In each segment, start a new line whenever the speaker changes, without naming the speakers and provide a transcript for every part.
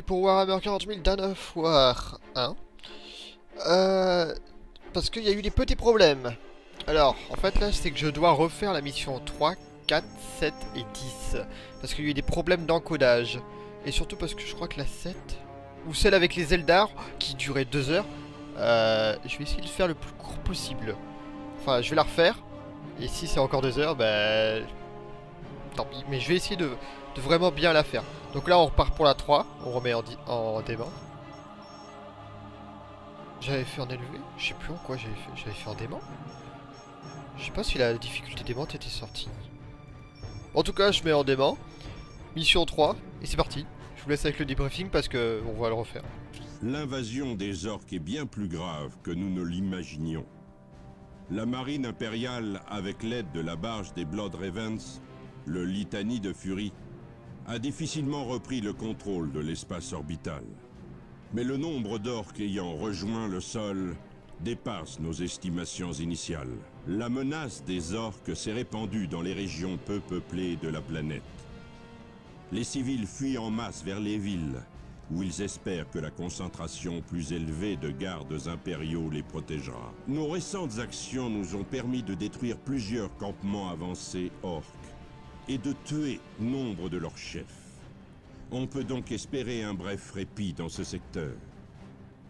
parti pour Warhammer 40 000 Dawn of War 1. Parce qu'il y a eu des petits problèmes. Alors, en fait là, c'est que je dois refaire la mission 3, 4, 7 et 10. Parce qu'il y a eu des problèmes d'encodage. Et surtout parce que je crois que la 7, ou celle avec les Eldar, qui durait 2 heures, je vais essayer de le faire le plus court possible. Enfin, je vais la refaire. Et si c'est encore 2 heures, bah... tant pis. Mais je vais essayer de vraiment bien la faire. Donc là, on repart pour la 3. On remet en dément. J'avais fait en élevé. Je sais plus en quoi j'avais fait. J'avais fait en dément. Je sais pas si la difficulté dément était sortie. En tout cas, je mets en dément. Mission 3. Et c'est parti. Je vous laisse avec le debriefing parce que on va le refaire.
L'invasion des orques est bien plus grave que nous ne l'imaginions. La marine impériale, avec l'aide de la barge des Blood Ravens, le Litanie de Fury, a difficilement repris le contrôle de l'espace orbital. Mais le nombre d'orques ayant rejoint le sol dépasse nos estimations initiales. La menace des orques s'est répandue dans les régions peu peuplées de la planète. Les civils fuient en masse vers les villes, où ils espèrent que la concentration plus élevée de gardes impériaux les protégera. Nos récentes actions nous ont permis de détruire plusieurs campements avancés orques et de tuer nombre de leurs chefs. On peut donc espérer un bref répit dans ce secteur.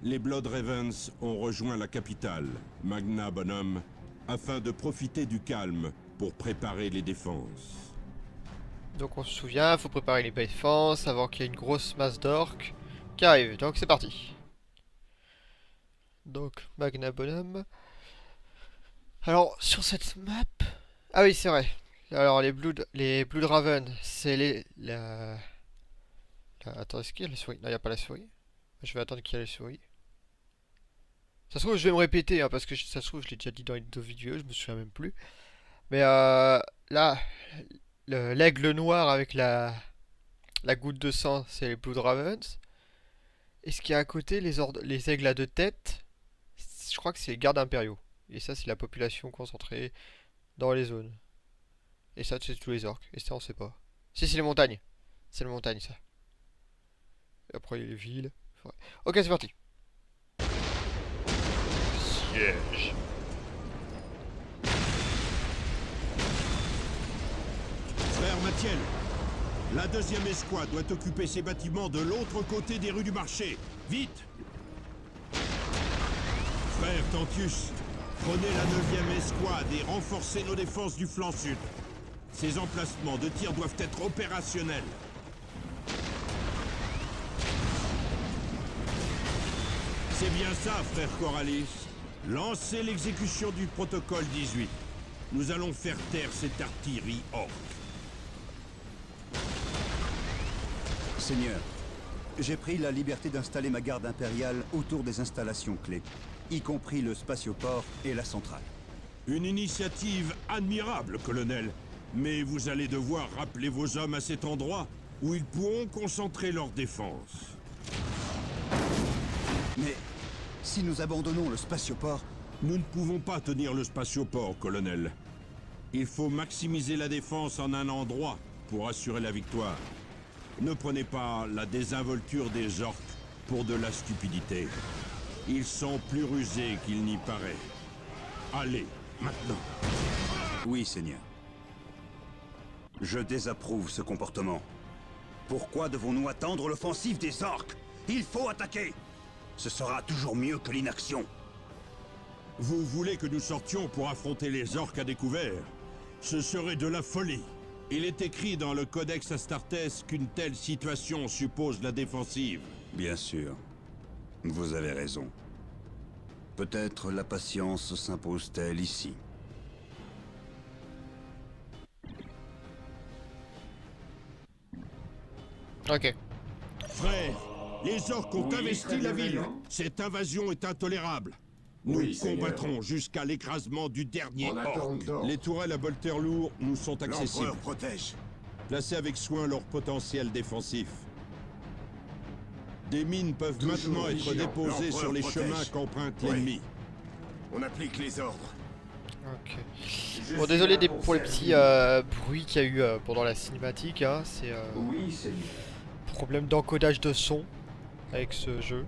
Les Blood Ravens ont rejoint la capitale, Magna Bonhomme, afin de profiter du calme pour préparer les défenses.
Donc on se souvient, il faut préparer les défenses avant qu'il y ait une grosse masse d'orques qui arrive. Donc c'est parti. Donc Magna Bonhomme. Alors sur cette map... Ah oui, c'est vrai. Alors les Blood Raven, c'est attends, est-ce qu'il y a la souris? Non, il n'y a pas la souris. Je vais attendre qu'il y ait la souris. Ça se trouve, je vais me répéter, hein, parce que ça se trouve, je l'ai déjà dit dans une autre vidéo, je me souviens même plus. Mais là, l'aigle noir avec la goutte de sang, c'est les Blood Ravens. Et ce qui est à côté, les aigles à deux têtes, je crois que c'est les gardes impériaux. Et ça, c'est la population concentrée dans les zones. Et ça, c'est tous les orques. Et ça, on sait pas. Si, c'est les montagnes. C'est les montagnes, ça. Et après, il y a les villes. Ouais. Ok, c'est parti. Siège.
Frère Mathiel, la deuxième escouade doit occuper ces bâtiments de l'autre côté des rues du marché. Vite! Frère Tantius, prenez la 9e escouade et renforcez nos défenses du flanc sud. Ces emplacements de tir doivent être opérationnels. C'est bien ça, frère Coralis. Lancez l'exécution du protocole 18. Nous allons faire taire cette artillerie orque.
Seigneur, j'ai pris la liberté d'installer ma garde impériale autour des installations clés, y compris le spatioport et la centrale.
Une initiative admirable, colonel. Mais vous allez devoir rappeler vos hommes à cet endroit où ils pourront concentrer leur défense.
Mais si nous abandonnons le spatioport...
Nous ne pouvons pas tenir le spatioport, colonel. Il faut maximiser la défense en un endroit pour assurer la victoire. Ne prenez pas la désinvolture des orques pour de la stupidité. Ils sont plus rusés qu'il n'y paraît. Allez, maintenant.
Oui, Seigneur. Je désapprouve ce comportement. Pourquoi devons-nous attendre l'offensive des orques? Il faut attaquer! Ce sera toujours mieux que l'inaction.
Vous voulez que nous sortions pour affronter les orques à découvert? Ce serait de la folie. Il est écrit dans le Codex Astartes qu'une telle situation suppose la défensive.
Bien sûr. Vous avez raison. Peut-être la patience s'impose-t-elle ici.
Ok.
Frère, les orques ont investi la ville. Cette invasion est intolérable. Nous combattrons jusqu'à l'écrasement du dernier orque. Les tourelles à bolter lourd nous sont accessibles.
L'Empereur protège.
Placez avec soin leur potentiel défensif. Des mines peuvent maintenant être déposées sur les chemins qu'emprunte l'ennemi.
On applique les ordres.
Ok. Bon, désolé pour les petits bruits qu'il y a eu pendant la cinématique. Hein. C'est
Oui, c'est
problème d'encodage de son. avec ce jeu.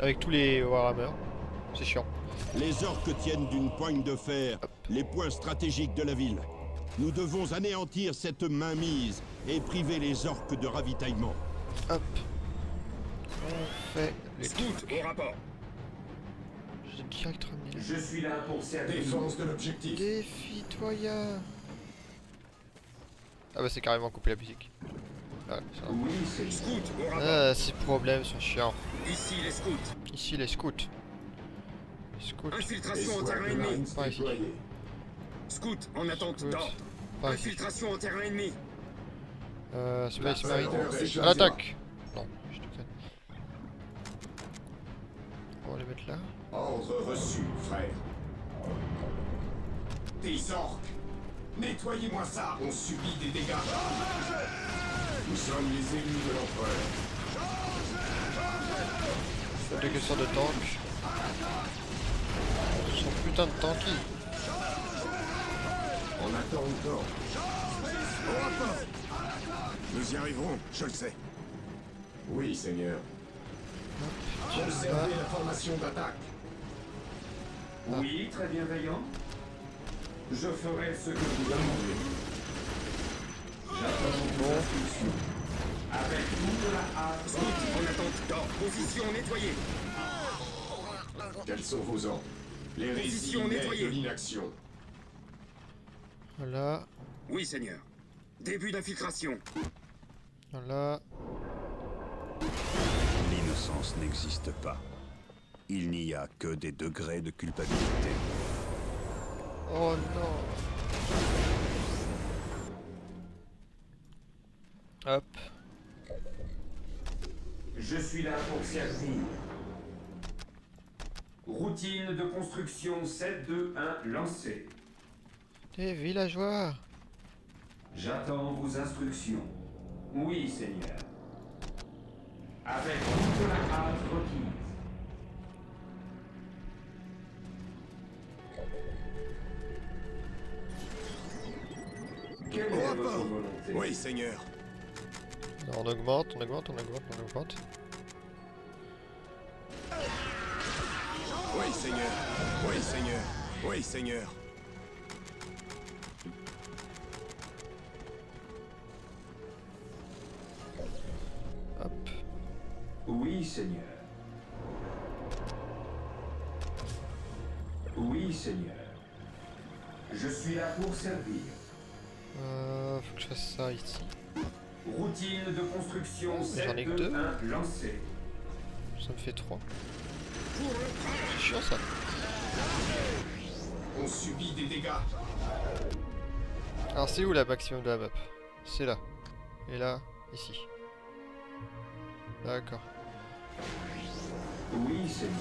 Avec tous les Warhammer. C'est chiant.
Les orques tiennent d'une poigne de fer les points stratégiques de la ville. Nous devons anéantir cette mainmise et priver les orques de ravitaillement.
Hop. On fait les
Scout, au rapport.
J'ai direct ramené.
Je suis là pour servir.
Défense de l'objectif.
Défie-toi. Ah bah c'est carrément couper la musique. Ah, ça va.
Oui, c'est Scout, au rapport.
Ah, ces problèmes sont chiants.
Ici les scouts.
Ici les scouts. Les scouts.
Infiltration en
Escouade
terrain
de
ennemi.
Marines
Pas ici.
déployée.
Scout, en attente
Scout.
d'ordre.
Pas ici.
Infiltration en terrain ennemi.
Space Marine.
Marine.
À l'attaque. Non, je déconne. On va les mettre là.
Ordre reçu, frère. Des orques. Nettoyez-moi ça. On subit des dégâts. Nous sommes les ennemis de l'empereur.
Faut des questions de tank. Ils sont putain de tanky.
On attend encore. Au rapport. Nous y arriverons, je le sais. Oui, Seigneur. Observez la formation d'attaque.
Oui, très bienveillant. Je ferai ce que vous demandez. J'attends vos instructions. Avec toute la hâte. Scout, en attente d'ordre. Position nettoyée.
Quels sont vos ordres? L'hérésie
Position
naît
nettoyée.
de l'inaction.
Voilà.
Oui, Seigneur. Début d'infiltration.
Voilà.
L'innocence n'existe pas. Il n'y a que des degrés de culpabilité.
Oh non. Hop.
Je suis là pour servir. Routine de construction 7-2-1 lancée.
Des villageois.
J'attends vos instructions. Oui, Seigneur. Avec toute la hâte requise. Quelle est votre volonté?
Oui, Seigneur.
On augmente, on augmente, on augmente, on augmente.
Oui, Seigneur. Oui, Seigneur. Oui, Seigneur.
Hop.
Oui, Seigneur. Oui, Seigneur. Je suis là pour servir.
Faut que je fasse ça ici.
Routine de construction
J'en ai que deux.
7-2-1 lancée.
Ça me fait 3. C'est chiant ça.
On subit des dégâts.
Alors c'est où la maximum de la map? C'est là. Et là, ici. D'accord.
Oui, Seigneur.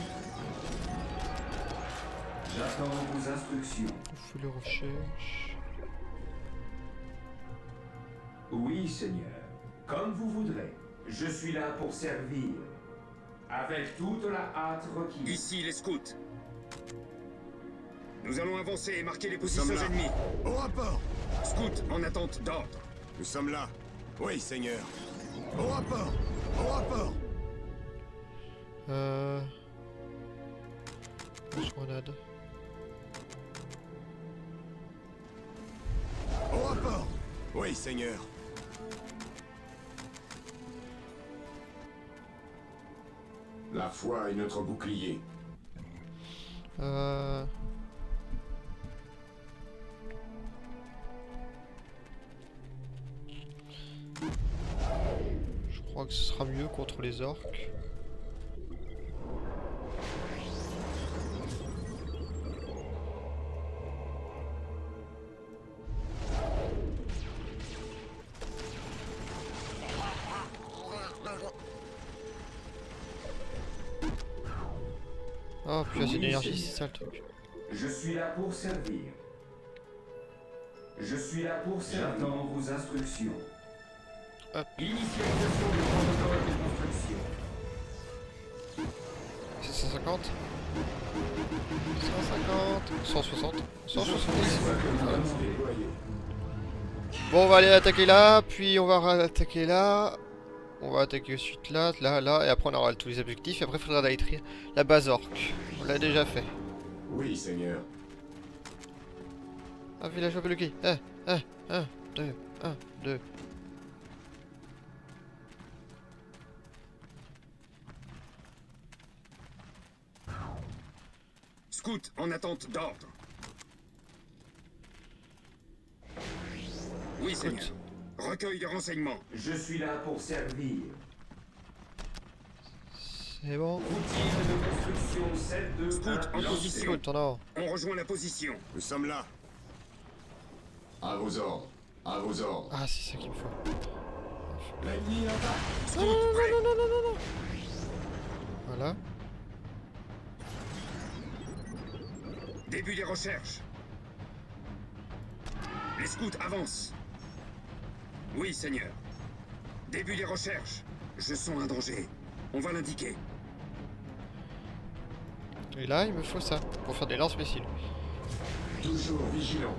J'attends vos instructions.
On fait les recherches.
Oui, Seigneur. Comme vous voudrez. Je suis là pour servir. Avec toute la hâte requise. Ici les scouts. Nous allons avancer et marquer les positions
sommes là.
ennemies.
Au rapport.
Scouts en attente d'ordre.
Nous sommes là. Oui, Seigneur. Au rapport. Au rapport.
Grenade.
Au rapport. Oui, Seigneur.
La foi est notre bouclier.
Je crois que ce sera mieux contre les orques. Oh, plus assez d'énergie, c'est ça le truc.
Je suis là pour servir. Je suis là pour servir. J'attends vos instructions.
Hop.
Initialisation du protocole de construction.
C'est 150 150 160 170 voilà.
Déployé.
Bon, on va aller attaquer là, puis on va attaquer là. On va attaquer suite là, là, et après on aura tous les objectifs. Et après, il faudra aller détruire la base orc. On l'a déjà fait.
Oui, Seigneur.
Un villageois bloqué. 2, 2.
Scout en attente d'ordre. Oui, Seigneur. Recueil de renseignements.
Je suis là pour servir.
C'est bon.
Routine de construction 7-2.
Scout en position.
Écoute, en avant.
On rejoint la position. Nous sommes là. À vos ordres. À vos ordres.
Ah, c'est ça qu'il me faut.
L'ennemi attaque. Scout,
Non,
prêt.
non, non, non, non, non. Voilà.
Début des recherches. Les scouts avancent. Oui, Seigneur. Début des recherches. Je sens un danger. On va l'indiquer.
Et là, il me faut ça pour faire des lance-missiles.
Toujours vigilant.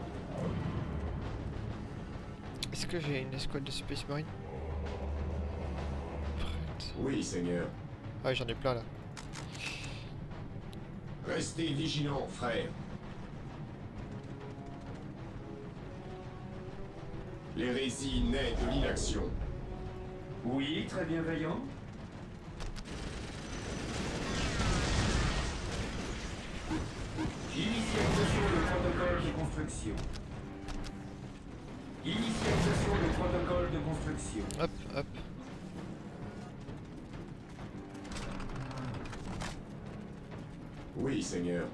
Est-ce que j'ai une escouade de Space Marine prête?
Oui, Seigneur.
Ah, j'en ai plein là.
Restez vigilants, frère. L'hérésie naît de l'inaction.
Oui, très bienveillant. Initialisation de protocole de construction. Initialisation de protocole de construction.
Hop, hop.
Oui, Seigneur.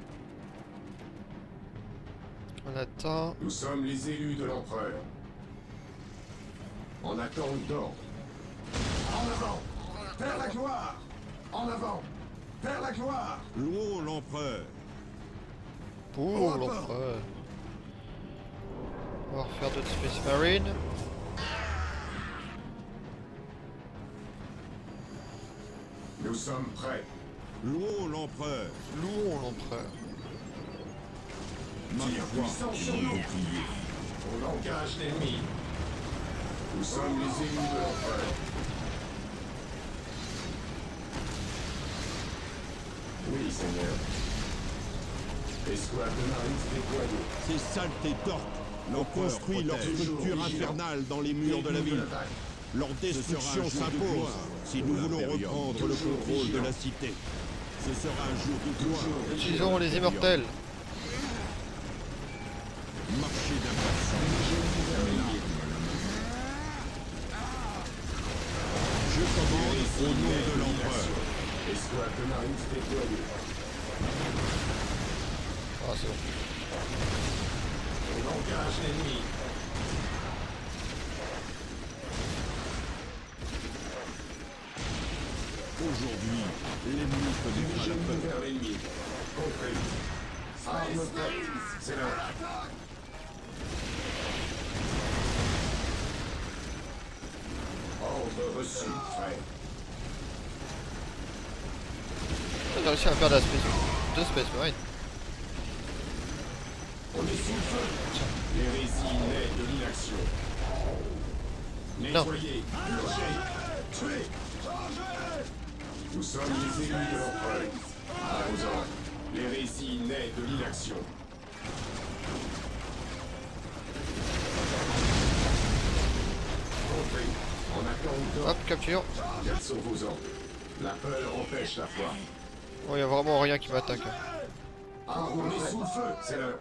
On attend.
Nous sommes les élus de l'empereur. En attente d'ordre. En avant! Vers la gloire! En avant! Vers la gloire!
Louons l'empereur.
Pour l'empereur. On va refaire d'autres Space Marine.
Nous sommes prêts.
Louons l'empereur.
Louons l'empereur.
Ma
Tir
foi
puissant
est
sur
mon
nous.
bouclier.
On engage l'ennemi. Nous sommes les élus de l'empereur. Oui, Seigneur. Escouade de marines déployée.
Ces saletés d'orques ont construit leur structure infernale dans les murs de la ville. Leur destruction s'impose si nous voulons reprendre le contrôle de la cité. Ce sera un jour de gloire.
Utilisons les immortels.
Marcher d'un pas sans. Je commande au nom de l'empereur.
Escouade de marines déployée.
Ah, c'est bon.
On engage l'ennemi.
Aujourd'hui, l'ennemi connaîtra la peur.
Vers l'ennemi. Compris. Arme prête. C'est l'heure. Ordre reçu, frère.
On a réussi à faire de la Space Marine.
On est sous le feu. L'hérésie naît de l'inaction. Nettoyer, purger, tuer. Nous sommes les élus de l'empereur. À vos ordres. L'hérésie naît de l'inaction. Compris. En attente d'ordre.
Hop, capture.
Quels sont vos ordres? La peur empêche la foi.
Oh, y a vraiment rien qui m'attaque. Hein.
On est sous le feu. C'est l'heure.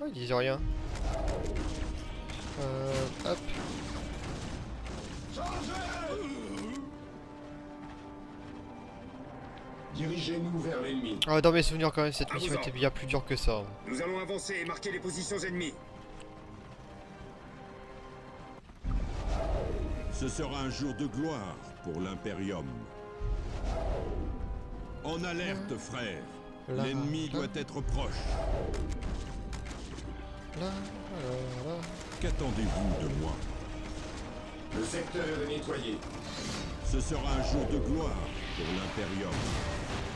Oh, ils disent rien. Hop.
Dirigez-nous vers l'ennemi.
Ah, dans mes souvenirs quand même, cette mission était bien plus dure que ça.
Nous allons avancer et marquer les positions ennemies.
Ce sera un jour de gloire pour l'Imperium. En alerte, frère.
Là,
L'ennemi
là.
doit être proche.
Là, là, là.
Qu'attendez-vous de moi?
Le secteur est nettoyé.
Ce sera un jour de gloire pour l'Imperium.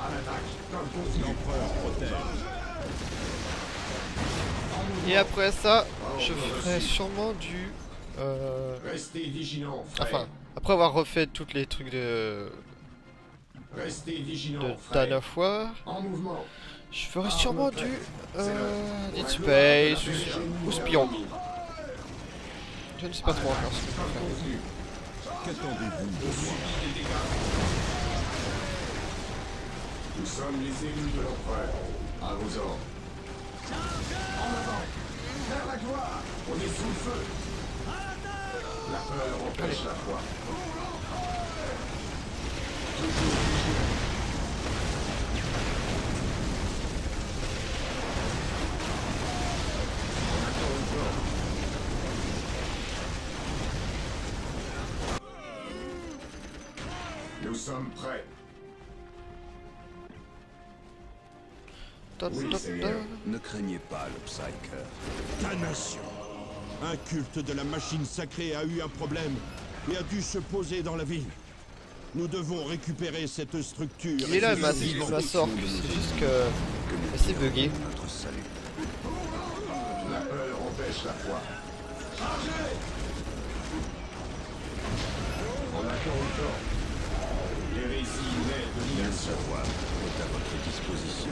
À l'attaque, comme convenu.
L'empereur protège.
Et après ça, je ferai sûrement du...
Restez vigilants, frère.
Enfin, Après avoir refait tous les trucs
Restez
de
vigilants,
Dawn
frère.
of War,
En mouvement.
je ferai sûrement du Dead
La
Space
gloire de
ou
la
Spion.
ennemi.
Je ne sais pas trop encore ce que je vais faire.
Convenu.
Qu'attendez-vous de moi?
Des dégâts. Nous sommes les élus de l'empereur. À vos ordres. En avant. Vers la gloire. On est sous le feu. La peur empêche la foi. Nous sommes prêts.
Dun,
Oui,
dun,
Seigneur.
dun.
Ne craignez pas le Psyker.
Damnation! Un culte de la machine sacrée a eu un problème et a dû se poser dans la ville. Nous devons récupérer cette structure.
Il est là,
et
ma
ses vivants.
sort. C'est juste que c'est bugué.
Notre salut.
La peur empêche la foi. On attend encore. L'hérésie naît de
Le
l'inaction.
savoir est à votre disposition.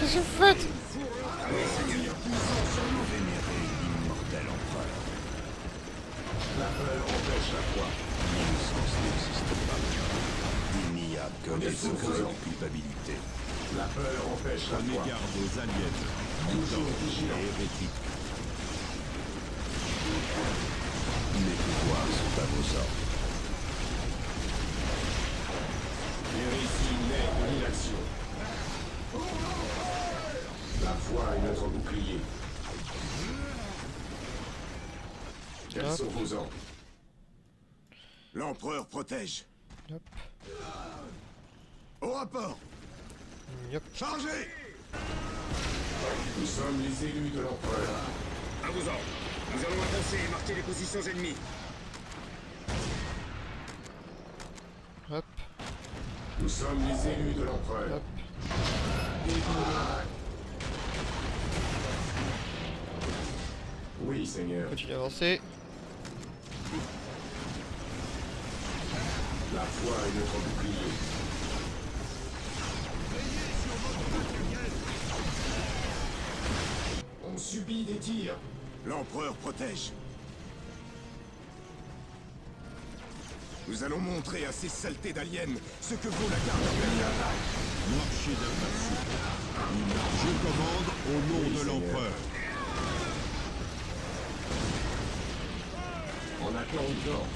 Qu'est-ce que vous faites?
Vénérez l'immortel empereur.
La peur empêche la foi.
L'innocence n'existe pas. Il n'y a que des
sous
degrés
faisant.
de culpabilité.
La peur empêche la
Prenez
foi.
garde aux aliens,
Toujours
et
vigilant.
hérétiques.
Mes pouvoirs sont à vos ordres.
L'hérésie naît de l'inaction. La foi est notre bouclier. Quels
Hop.
sont vos ordres?
L'empereur protège.
Hop.
Au rapport.
Yep.
Chargez.
Nous sommes les élus de l'empereur.
À vos ordres. Nous allons avancer et marquer les positions ennemies.
Hop.
Nous sommes les élus de l'empereur.
Hop.
Oui, Seigneur.
Continue à avancer.
La foi est notre bouclier. On subit des tirs.
L'empereur protège. Nous allons montrer à ces saletés d'aliens ce que vaut la garde impériale.
Marchez d'invasion. Je commande au nom
Oui,
de
Seigneur.
l'empereur.
On attend encore.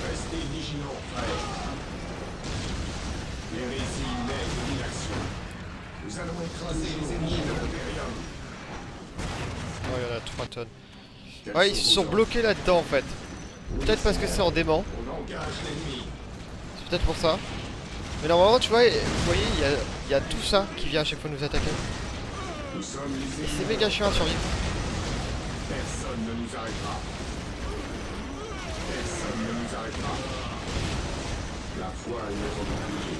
Restez vigilants, frères. L'hérésie naît de l'inaction. Nous allons écraser les ennemis de l'Imperium.
Oh, il y en a 3 tonnes.
Quels
Ouais, ils
sont
se
vos
sont
ordres?
bloqués là-dedans en fait.
Oui,
Peut-être parce que
Seigneur.
c'est en dément.
On engage l'ennemi.
C'est peut-être pour ça. Mais normalement, tu vois, vous voyez, il y a tout ça qui vient à chaque fois nous attaquer.
Nous sommes les
Et
élus.
c'est méga chiant à survivre.
Personne ne nous arrêtera. Personne ne nous arrêtera. La foi est notre bouclier.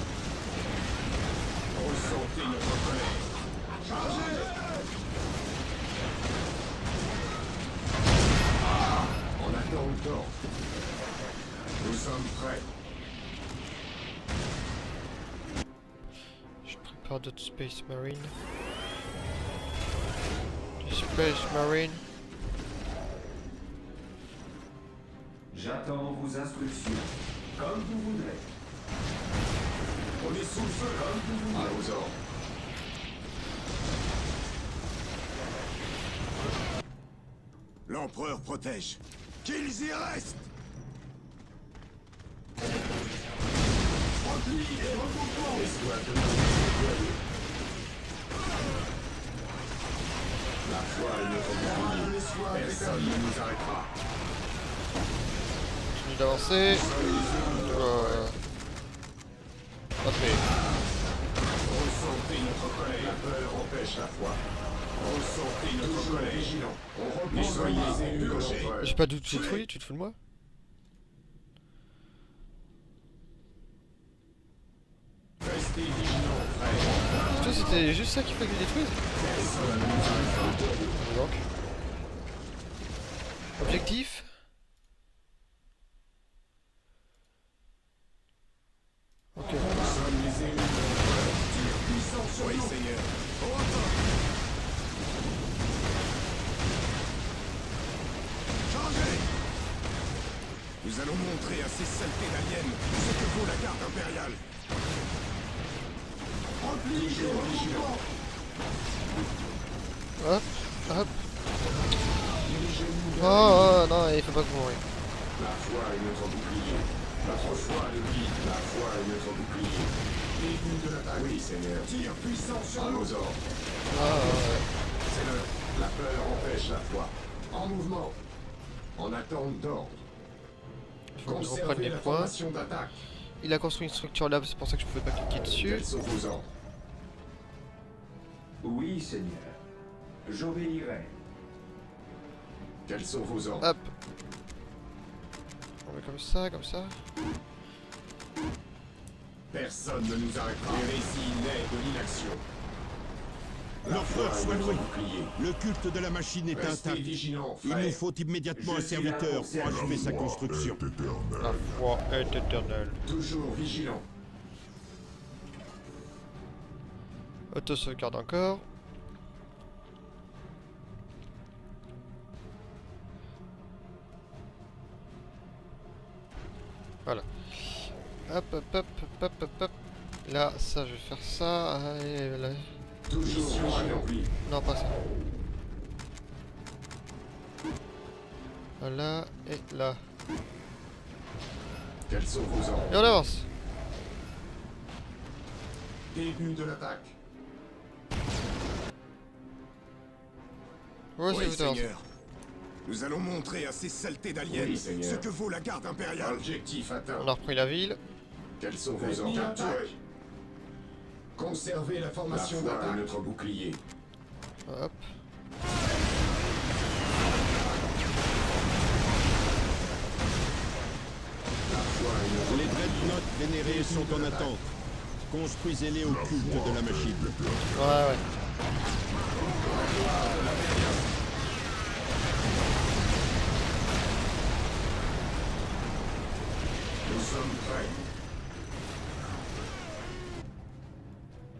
Ressentez notre colère. Chargez! On attend encore. Nous sommes prêts.
Je prépare d'autres Space Marine. Du Space Marine.
J'attends vos instructions. Comme vous voudrez.
On est sous le feu. Comme vous voulez. À vos ordres.
L'empereur protège. Qu'ils y restent.
L'escouade de déployée. La foi est notre bouclier. Personne ne nous arrêtera.
Continue d'avancer. Hop, et
Ressentez notre colère. La peur empêche la foi. Ressentez notre colère. Vigilant. On reprend. Soyez les élus de l'empereur.
j'ai pas de doute, tu te fous de moi?
Restez vigilants, frères.
Tout c'était juste ça qu'il fallait que je détruise. Donc. Objectif. Ok.
Oui, Seigneur. Changez! Nous allons montrer à ces saletés d'aliens ce que vaut la garde impériale.
Hop, hop. Oh, non, il faut pas que vous mouriez.
La foi est notre bouclier. Notre foi le guide. La foi est notre bouclier. Début de l'attaque. Oui, Seigneur.
Tir puissant sur nos ordres.
C'est le. La peur empêche la foi. En mouvement. En attente d'ordre.
Faut que je reprenne
Conservez
les
la
points.
formation d'attaque.
Il a construit une structure là, c'est pour ça que je pouvais pas cliquer dessus.
Quels sont vos ordres? Oui, Seigneur. J'obéirai. Quels sont vos ordres?
Hop. On met comme ça, comme ça.
Personne ne nous arrêtera. L'hérésie naît de l'inaction.
L'empereur soit loué.
Bouclier.
Le culte de la machine est
Restez
intact.
vigilants,
Il
frères.
nous faut immédiatement
Je
un
suis là
serviteur
pour
pour achever
servir.
sa construction.
La foi est éternelle.
Toujours vigilant.
Auto-sauvegarde encore. Voilà. Hop, hop, hop, hop, hop, hop. Là, ça, je vais faire ça. Et là.
Toujours vigilant.
Non, pas ça. Voilà, et là.
Quels sont vos ordres?
Et on avance.
Début de l'attaque.
Ouais, c'est
Oui,
vous avance.
Seigneur. Nous allons montrer à ces saletés d'aliens
Oui, Seigneur.
ce que vaut la garde impériale.
Objectif atteint.
On a repris la ville.
Quels sont vos ordres? Capturés. Conservez la formation d'attaque. Notre bouclier.
Hop.
Les dreadnoughts vénérés sont en attente. Construisez-les au culte de la machine.
Ouais, ouais.
Nous sommes prêts.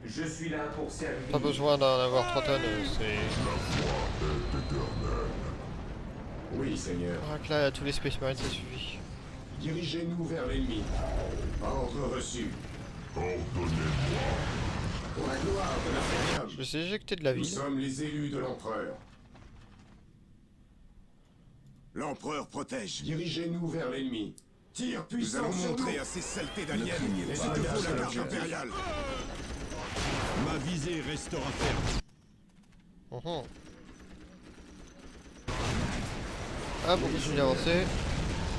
Je suis là pour servir.
Pas besoin d'en avoir 3 tonnes, c'est...
Oui, Seigneur.
Donc là, tous les Space Marines, ça suffit.
Dirigez-nous vers l'ennemi. Ordre reçu. Pour la gloire de l'impérium.
Je les ai éjectés de la
Nous
ville.
sommes les élus de l'empereur.
L'empereur protège.
Dirigez-nous vers l'ennemi. Tir
Nous
puissant
allons
sur
montrer
nous.
à ces saletés d'aliens
craignez
ce
pas,
que
il y a
vaut la
seul
garde
objectif.
impériale.
Ma visée restera ferme.
Mhm. Ah, bon, je vais avancer.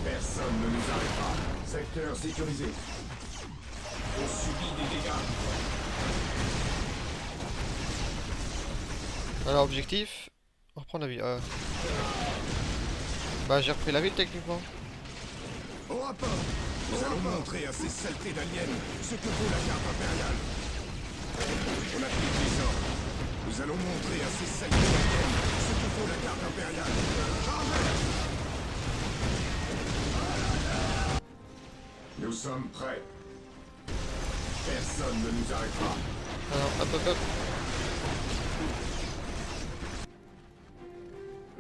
Personne ne nous arrêtera. Secteur sécurisé. On subit des dégâts.
Alors, objectif, reprendre la ville. Bah, j'ai repris la ville techniquement.
Au rapport. Nous allons montrer à ces saletés d'aliens ce que vaut la garde impériale. On applique les ordres. Nous allons montrer à ces saletés d'aliens ce que vaut la garde impériale. Changez!
Nous sommes prêts. Personne ne nous arrêtera.
Alors, hop, hop, hop.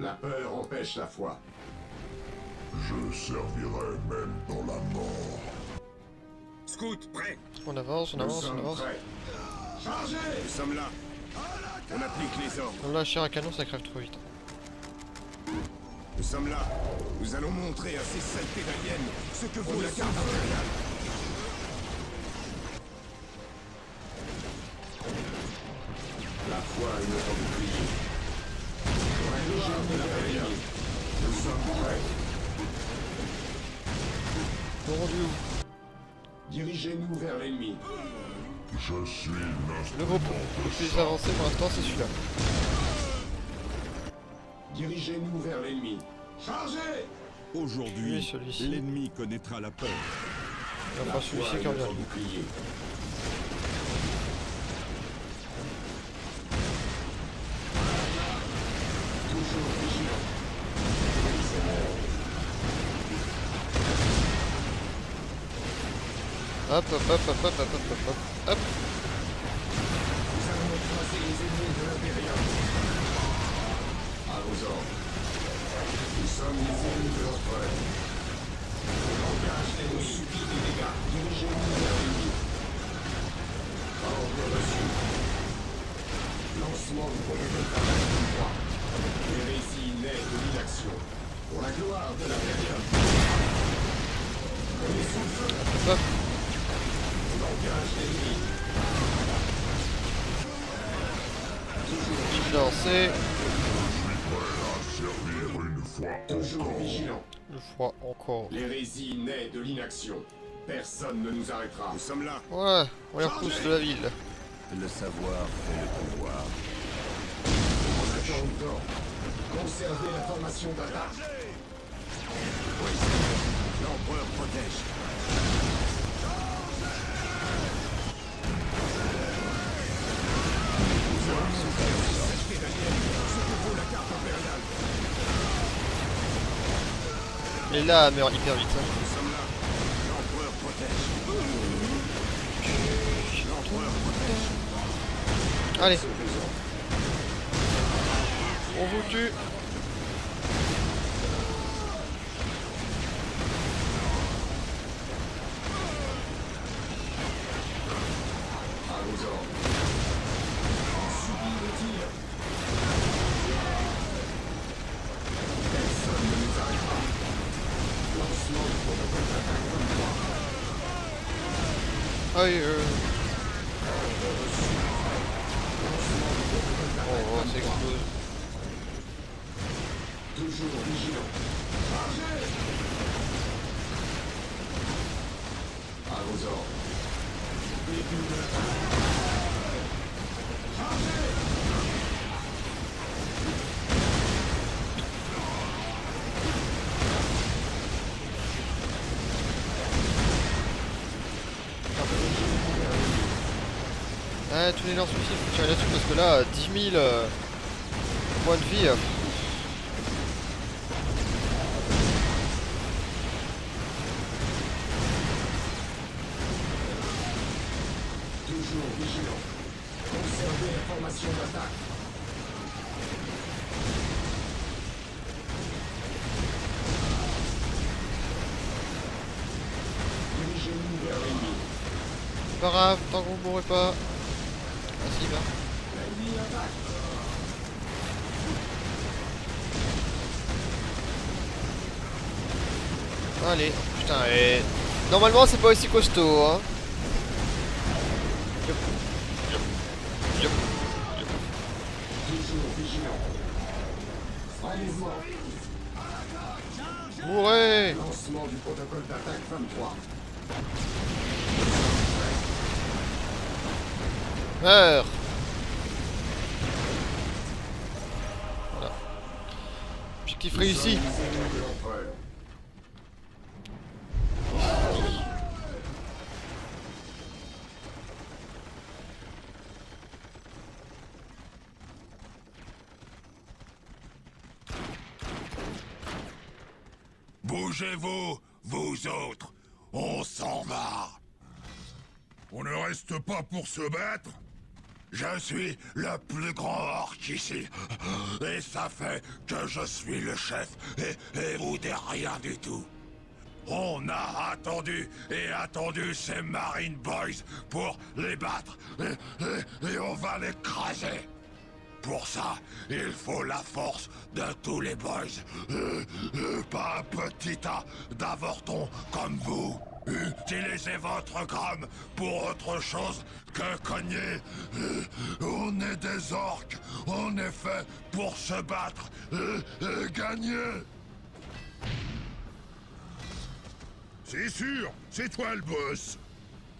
La peur empêche la foi.
Je servirai même dans la mort.
Scout, prêt.
On avance, on
Nous
avance, on
sommes
avance.
prêts. Chargez!
Nous sommes là. On applique les ordres.
On lâcher un canon, ça crève trop vite.
Nous sommes là. Nous allons montrer à ces saletés d'aliens ce que vaut la garde impériale.
La foi est notre bouclier. Pour la gloire de l'impérium. Nous sommes prêts.
Bon, rendu où?
Dirigez-nous vers l'ennemi.
Je suis
Le groupe le plus avancé pour l'instant, c'est celui-là.
Dirigez-nous vers l'ennemi. Chargez!
Aujourd'hui,
Oui, celui-ci.
l'ennemi connaîtra la peur.
Enfin, celui-ci qui en vient.
Notre bouclier.
Hop, hop, hop, hop, hop, hop, hop, hop, hop, hop.
Nous allons écraser les ennemis de l'Imperium. À vos ordres. Nous sommes les ennemis de l'empereur. Engage et nous subit des dégâts. Dirigez-vous vers l'ennemi. Ordre reçu. Lancement du protocole d'attaque du roi. L'hérésie naît de l'inaction. Pour la gloire de l'Imperium. On est sous le feu.
Hop.
Engage l'ennemi.
Lancer.
Toujours vigilant.
Une fois encore.
L'hérésie naît de l'inaction. Personne ne nous arrêtera. Nous sommes là.
Ouais, on les repousse de la ville.
Le savoir fait le pouvoir.
En attendant, conservez la formation d'attaque. Oui, l'empereur protège.
Mais là, elle meurt hyper vite. Hein.
Nous sommes là. L'empereur protège. L'empereur protège.
Allez, on vous tue.
À vos ordres. Subis le tir. Personne ne nous arrêtera. Lancement du protocole d'attaque 23.
Aïe, oh, c'est explose.
Toujours vigilant. Chargez! À vos ordres. Début de l'attaque.
Ah, tous les lance-missiles, faut tirer là-dessus parce que là, 10 000 points de vie.
Toujours vigilant. Conservez la formation d'attaque. Dirigez-vous vers l'ennemi.
C'est pas grave, tant que vous mourrez pas. Ah si, bah.
L'ennemi attaque.
Allez, putain, et... Normalement, c'est pas aussi costaud, hein. Yup. Yup. Yup. Yup.
Toujours vigilant. Allez-vous.
Mourez.
Lancement du protocole d'attaque 23.
Meurs. Voilà. Objectif réussi.
Les ennemis de l'empereur.
Bougez-vous, vous autres. On s'en va. On ne reste pas pour se battre. Je suis le plus grand orc ici. Et ça fait que je suis le chef. Et vous n'êtes rien du tout. On a attendu et attendu ces Marine Boys pour les battre. Et on va les craser. Pour ça, il faut la force de tous les boys. Pas un petit tas d'avortons comme vous. Utilisez votre gramme pour autre chose que cogner. On est des orques. On est fait pour se battre et gagner. C'est sûr, c'est toi le boss.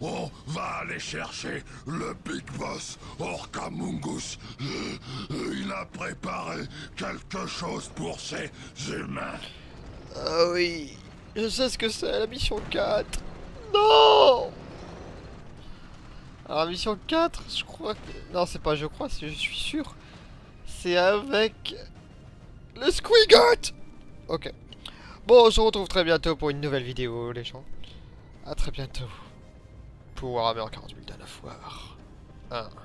On va aller chercher le Big Boss Orcamungus. Il a préparé quelque chose pour ces humains.
Ah oui, je sais ce que c'est, la mission 4. Non. Alors la mission 4, je crois que... Non, c'est pas je crois, je suis sûr. C'est avec... le Squiggot. Ok. Bon, on se retrouve très bientôt pour une nouvelle vidéo, les gens. À très bientôt. pour Warhammer 40 000 d'un foire. 1.